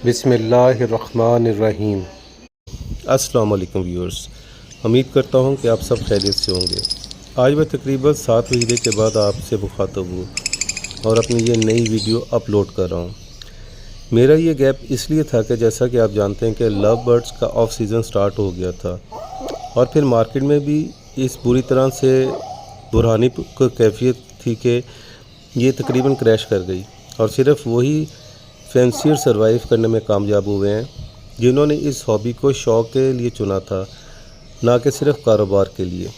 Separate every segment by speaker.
Speaker 1: बिस्मिल्लाहिर्रहमानिर्रहीम। अस्सलाम वालेकुम व्यूअर्स, उम्मीद करता हूँ कि आप सब खैरियत से होंगे। आज मैं तकरीबन 7 महीने के बाद आपसे मुखातब हूँ और अपनी ये नई वीडियो अपलोड कर रहा हूँ। मेरा ये गैप इसलिए था कि जैसा कि आप जानते हैं कि लव बर्ड्स का ऑफ सीज़न स्टार्ट हो गया था और फिर मार्केट में भी इस बुरी तरह से बुरहानी कैफियत थी कि ये तकरीबन क्रैश कर गई और सिर्फ वही फैंसियर सरवाइव करने में कामयाब हुए हैं जिन्होंने इस हॉबी को शौक़ के लिए चुना था, ना कि सिर्फ कारोबार के लिए।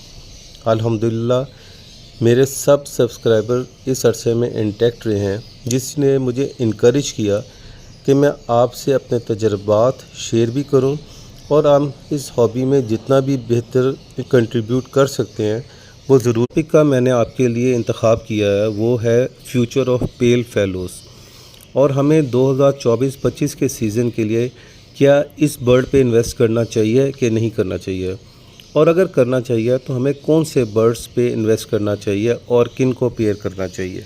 Speaker 1: अल्हम्दुलिल्लाह मेरे सब सब्सक्राइबर इस अरसे में इंटैक्ट रहे हैं, जिसने मुझे इनकरेज किया कि मैं आपसे अपने तजर्बात शेयर भी करूं और हम इस हॉबी में जितना भी बेहतर कंट्रीब्यूट कर सकते हैं वो ज़रूर। टॉपिक का मैंने आपके लिए इंतखाब किया है वो है फ्यूचर ऑफ पेल फेलोज़ और हमें 2024-25 के सीज़न के लिए क्या इस बर्ड पे इन्वेस्ट करना चाहिए कि नहीं करना चाहिए, और अगर करना चाहिए तो हमें कौन से बर्ड्स पे इन्वेस्ट करना चाहिए और किन को पेयर करना चाहिए।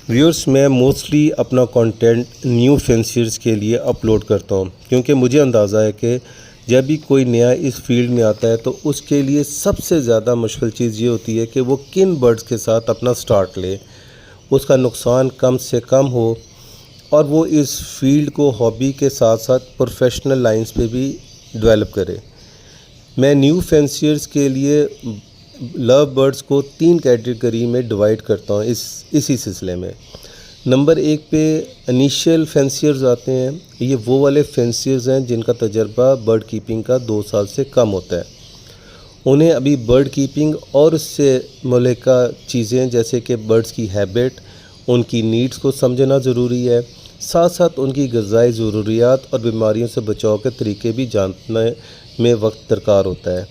Speaker 1: व्यूअर्स, मैं मोस्टली अपना कंटेंट न्यू फैंसियर्स के लिए अपलोड करता हूँ क्योंकि मुझे अंदाज़ा है कि जब भी कोई नया इस फील्ड में आता है तो उसके लिए सबसे ज़्यादा मुश्किल चीज़ ये होती है कि वो किन बर्ड्स के साथ अपना स्टार्ट ले, उसका नुकसान कम से कम हो और वो इस फील्ड को हॉबी के साथ साथ प्रोफेशनल लाइंस पे भी डेवलप करे। मैं न्यू फैंसियर्स के लिए लव बर्ड्स को 3 कैटेगरी में डिवाइड करता हूँ इसी सिलसिले में। नंबर 1 पे इनिशियल फैंसियर्स आते हैं। ये वो वाले फैंसियर्स हैं जिनका तजर्बा बर्ड कीपिंग का 2 साल से कम होता है। उन्हें अभी बर्ड कीपिंग और उससे मुल्हिका चीज़ें जैसे कि बर्ड्स की हैबिट, उनकी नीड्स को समझना ज़रूरी है, साथ साथ उनकी ग़िज़ाई ज़रूरियात और बीमारियों से बचाव के तरीके भी जानने में वक्त दरकार होता है।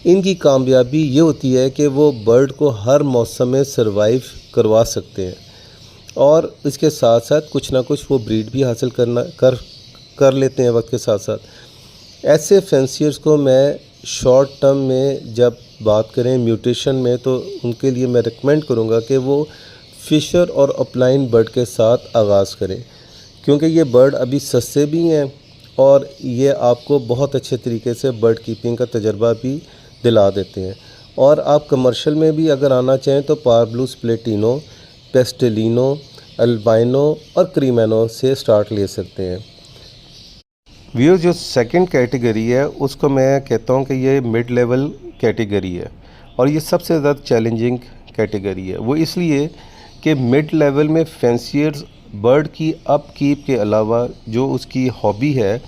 Speaker 1: इनकी कामयाबी ये होती है कि वो बर्ड को हर मौसम में सरवाइव करवा सकते हैं और इसके साथ साथ कुछ ना कुछ वो ब्रीड भी हासिल कर लेते हैं वक्त के साथ साथ। ऐसे फैंसियर्स को मैं शॉर्ट टर्म में जब बात करें म्यूटेशन में तो उनके लिए मैं रिकमेंड करूँगा कि वो फ़िशर और अपलाइन बर्ड के साथ आगाज़ करें क्योंकि ये बर्ड अभी सस्ते भी हैं और ये आपको बहुत अच्छे तरीके से बर्ड कीपिंग का तजर्बा भी दिला देते हैं। और आप कमर्शियल में भी अगर आना चाहें तो पार्ब्लूस प्लेटिनो, पेस्टेलिनो, अल्बाइनो और क्रीमेनो से स्टार्ट ले सकते हैं। व्यूअर्स, जो सेकंड कैटेगरी है उसको मैं कहता हूँ कि ये मिड लेवल कैटेगरी है और ये सबसे ज़्यादा चैलेंजिंग कैटेगरी है। वो इसलिए कि मिड लेवल में फैंसियर्स बर्ड की अपकीप के अलावा जो उसकी हॉबी है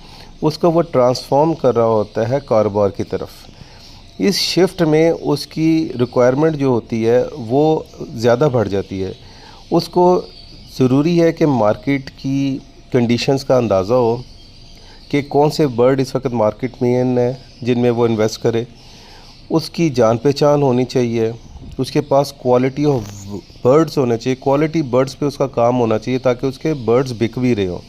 Speaker 1: उसको वो ट्रांसफॉर्म कर रहा होता है कारोबार की तरफ। इस शिफ्ट में उसकी रिक्वायरमेंट जो होती है वो ज़्यादा बढ़ जाती है। उसको ज़रूरी है कि मार्केट की कंडीशंस का अंदाज़ा हो कि कौन से बर्ड इस वक्त मार्केट में हैं जिनमें वो इन्वेस्ट करे। उसकी जान पहचान होनी चाहिए, उसके पास क्वालिटी ऑफ बर्ड्स होने चाहिए, क्वालिटी बर्ड्स पे उसका काम होना चाहिए ताकि उसके बर्ड्स बिक भी रहे हों।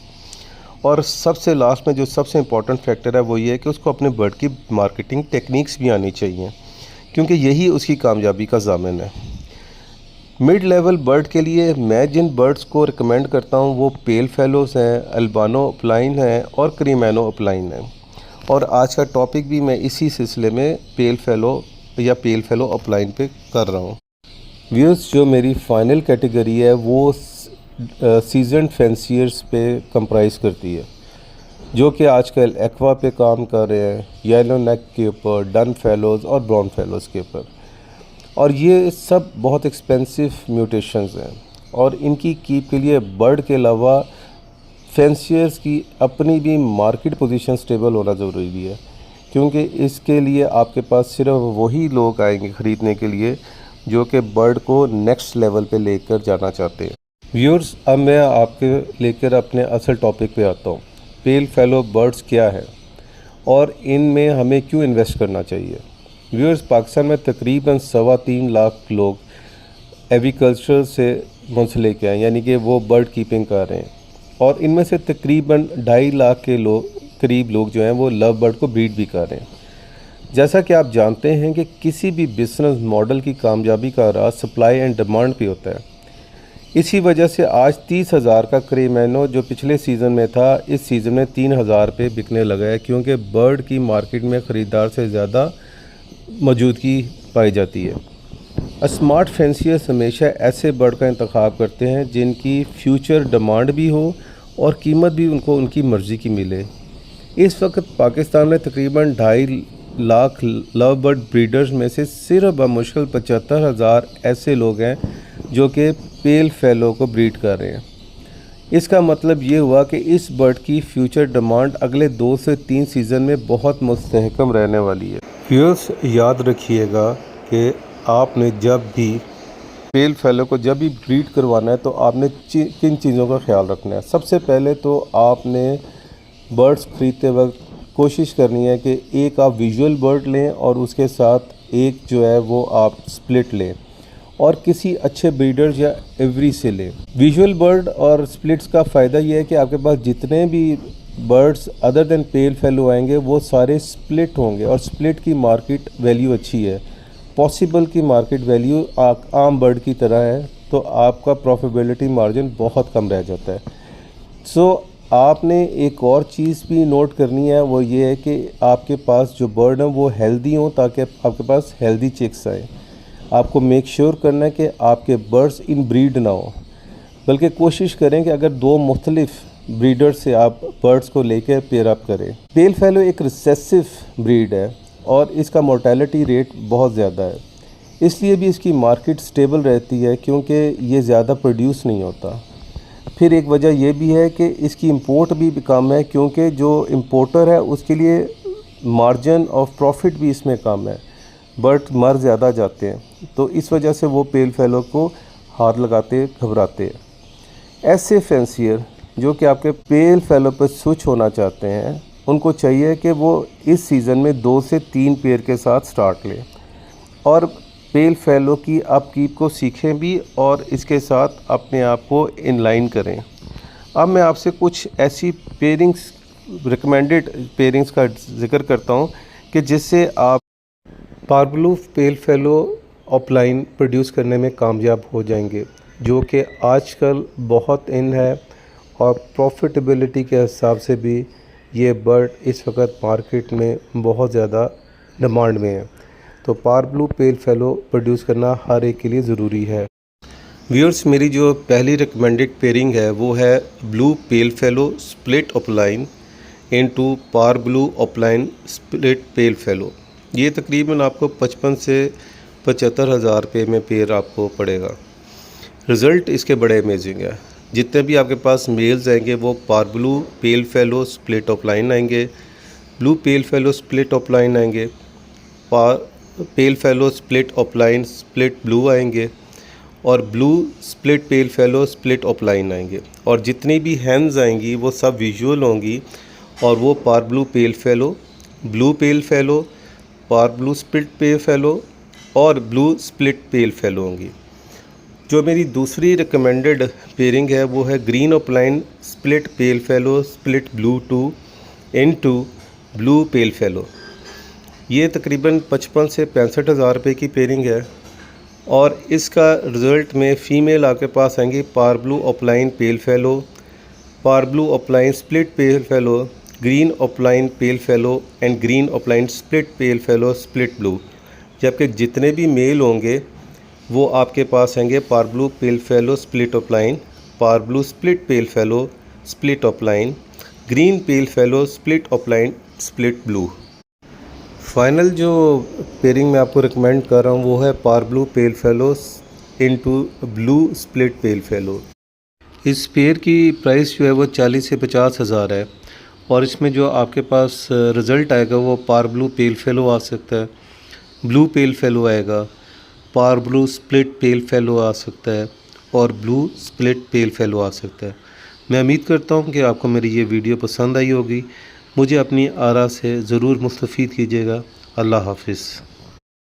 Speaker 1: और सबसे लास्ट में जो सबसे इम्पॉर्टेंट फैक्टर है वो ये है कि उसको अपने बर्ड की मार्केटिंग टेक्निक्स भी आनी चाहिए क्योंकि यही उसकी कामयाबी का ज़ामिन है। मिड लेवल बर्ड के लिए मैं जिन बर्ड्स को रिकमेंड करता हूँ वो पेल फेलोज़ हैं, अल्बानो अपलाइन हैं और क्रीमेनो अपलाइन हैं। और आज का टॉपिक भी मैं इसी सिलसिले में पेल फेलो अपलाइन पे कर रहा हूँ। व्यूअर्स, जो मेरी फाइनल कैटेगरी है वो सीजन फैंसियर्स पे कंप्राइज करती है जो कि आजकल एक्वा पे काम कर रहे हैं, येलो नेक के ऊपर, डन फेलोज़ और ब्राउन फेलोज़ के ऊपर। और ये सब बहुत एक्सपेंसिव म्यूटेशंस हैं और इनकी कीप के लिए बर्ड के अलावा फैंसियर्स की अपनी भी मार्केट पोजीशन स्टेबल होना ज़रूरी है क्योंकि इसके लिए आपके पास सिर्फ वही लोग आएंगे ख़रीदने के लिए जो कि बर्ड को नेक्स्ट लेवल पे लेकर जाना चाहते हैं। व्यूअर्स, अब मैं आपके लेकर अपने असल टॉपिक पे आता हूँ। पेल फेलो बर्ड्स क्या है और इनमें हमें क्यों इन्वेस्ट करना चाहिए। व्यूअर्स, पाकिस्तान में तकरीबन 3.25 लाख लोग एग्रीकल्चर से मुंसलिक हैं, यानी कि वो बर्ड कीपिंग कर रहे हैं और इनमें से तकरीबन 2.5 लाख के करीब लोग जो हैं वो लव बर्ड को ब्रीड भी कर रहे हैं। जैसा कि आप जानते हैं कि किसी भी बिजनेस मॉडल की कामयाबी का राज सप्लाई एंड डिमांड पे होता है। इसी वजह से आज 30,000 का क्रेमेनो जो पिछले सीज़न में था, इस सीज़न में 3,000 पे बिकने लगा है, क्योंकि बर्ड की मार्केट में ख़रीदार से ज़्यादा मौजूदगी पाई जाती है। स्मार्ट फैंसियर्स हमेशा ऐसे बर्ड का इंतखाब करते हैं जिनकी फ्यूचर डिमांड भी हो और कीमत भी उनको उनकी मर्ज़ी की मिले। इस वक्त पाकिस्तान में तकरीबन 2.5 लाख लव बर्ड ब्रीडर्स में से सिर्फ बमुश्किल 75,000 ऐसे लोग हैं जो कि पेल फेलो को ब्रीड कर रहे हैं। इसका मतलब ये हुआ कि इस बर्ड की फ्यूचर डिमांड अगले 2 से 3 सीज़न में बहुत मुस्तहकम रहने वाली है। व्यूअर्स, याद रखिएगा कि आपने जब भी पेल फेलो को जब भी ब्रीड करवाना है तो आपने किन चीज़ों का ख्याल रखना है। सबसे पहले तो आपने बर्ड्स ख़रीदते वक्त कोशिश करनी है कि एक आप विजुअल बर्ड लें और उसके साथ एक जो है वो आप स्प्लिट लें और किसी अच्छे ब्रीडर या एवरी से लें। विजुअल बर्ड और स्प्लिट्स का फ़ायदा ये है कि आपके पास जितने भी बर्ड्स अदर देन पेल फेलो आएंगे वो सारे स्प्लिट होंगे और स्प्लिट की मार्केट वैल्यू अच्छी है। पॉसिबल की मार्केट वैल्यू आम बर्ड की तरह है, तो आपका प्रॉफिटेबिलिटी मार्जिन बहुत कम रह जाता है। आपने एक और चीज़ भी नोट करनी है, वो ये है कि आपके पास जो बर्ड हैं वो हेल्दी हों ताकि आपके पास हेल्दी चिक्स आए। आपको मेक श्योर करना है कि आपके बर्ड्स इन ब्रीड ना हो, बल्कि कोशिश करें कि अगर 2 मुख्तलिफ ब्रीडर से आप बर्ड्स को लेकर पेयर अप करें। पेल फेलो एक रिसेसिव ब्रीड है और इसका मोर्टेलिटी रेट बहुत ज़्यादा है, इसलिए भी इसकी मार्केट स्टेबल रहती है क्योंकि ये ज़्यादा प्रोड्यूस नहीं होता। फिर एक वजह यह भी है कि इसकी इंपोर्ट भी कम है क्योंकि जो इंपोर्टर है उसके लिए मार्जिन ऑफ प्रॉफिट भी इसमें कम है, बर्ड मर ज़्यादा जाते हैं, तो इस वजह से वो पेल फेलो को हाथ लगाते घबराते हैं। ऐसे फैंसियर जो कि आपके पेल फेलो पर स्विच होना चाहते हैं, उनको चाहिए कि वो इस सीज़न में 2 से 3 पेयर के साथ स्टार्ट लें और पेल फेलो की अपकीप को सीखें भी और इसके साथ अपने आप को इनलाइन करें। अब मैं आपसे कुछ ऐसी पेयरिंग्स, रिकमेंडेड पेयरिंग्स का जिक्र करता हूं कि जिससे आप पारब्लू पेल फेलो ऑफलाइन प्रोड्यूस करने में कामयाब हो जाएंगे, जो कि आजकल बहुत इन है और प्रॉफिटेबिलिटी के हिसाब से भी ये बर्ड इस वक्त मार्केट में बहुत ज़्यादा डिमांड में है। तो पारब्लू पेल फेलो प्रोड्यूस करना हर एक के लिए ज़रूरी है। व्यूअर्स, मेरी जो पहली रिकमेंडेड पेयरिंग है वो है blue pale fallow split offline into पारब्लू opaline split pale fellow. ये तकरीबन आपको 55 से 75,000 रुपये में पेयर आपको पड़ेगा। रिज़ल्ट इसके बड़े अमेजिंग है। जितने भी आपके पास मेल्स आएंगे वो parblue pale fallow split opaline आएंगे, blue pale fallow split opaline आएंगे, pale fallow split opaline split blue आएंगे और blue split pale fallow split opaline आएंगे। और जितनी भी हैंस आएंगी वो सब विजुअल होंगी और वो parblue pale fellow, blue pale fallow, पारब्लू split pale fellow और ब्लू स्प्लिट पेल फेलो होंगी। जो मेरी दूसरी रिकमेंडेड पेयरिंग है वो है green opaline split pale fallow split blue 2 into blue pale fellow. ये तकरीबन 55 से 65,000 रुपये की पेयरिंग है और इसका रिज़ल्ट में फ़ीमेल आपके पास आएंगी parblue opaline pale fallow, parblue opaline split pale fallow, green opaline pale fallow and green opaline split pale fallow split blue. जबकि जितने भी मेल होंगे वो आपके पास आएंगे parblue pale fallow split opaline, parblue split pale fallow split opaline, green pale fallow split opaline split blue. Final जो pairing मैं आपको रिकमेंड कर रहा हूँ वो है parblue pale fallow into blue split pale fellow. इस पेयर की प्राइस जो है वो 40 से 50,000 है और इसमें जो आपके पास रिज़ल्ट आएगा वो पारब्लू पेल फेलो आ सकता है, ब्लू पेल फेलो आएगा, पारब्लू स्प्लिट पेल फेलो आ सकता है और ब्लू स्प्लिट पेल फेलो आ सकता है। मैं उम्मीद करता हूँ कि आपको मेरी ये वीडियो पसंद आई होगी। मुझे अपनी आरा से ज़रूर मुस्तफ़ीद कीजिएगा। अल्लाह हाफ़िज़।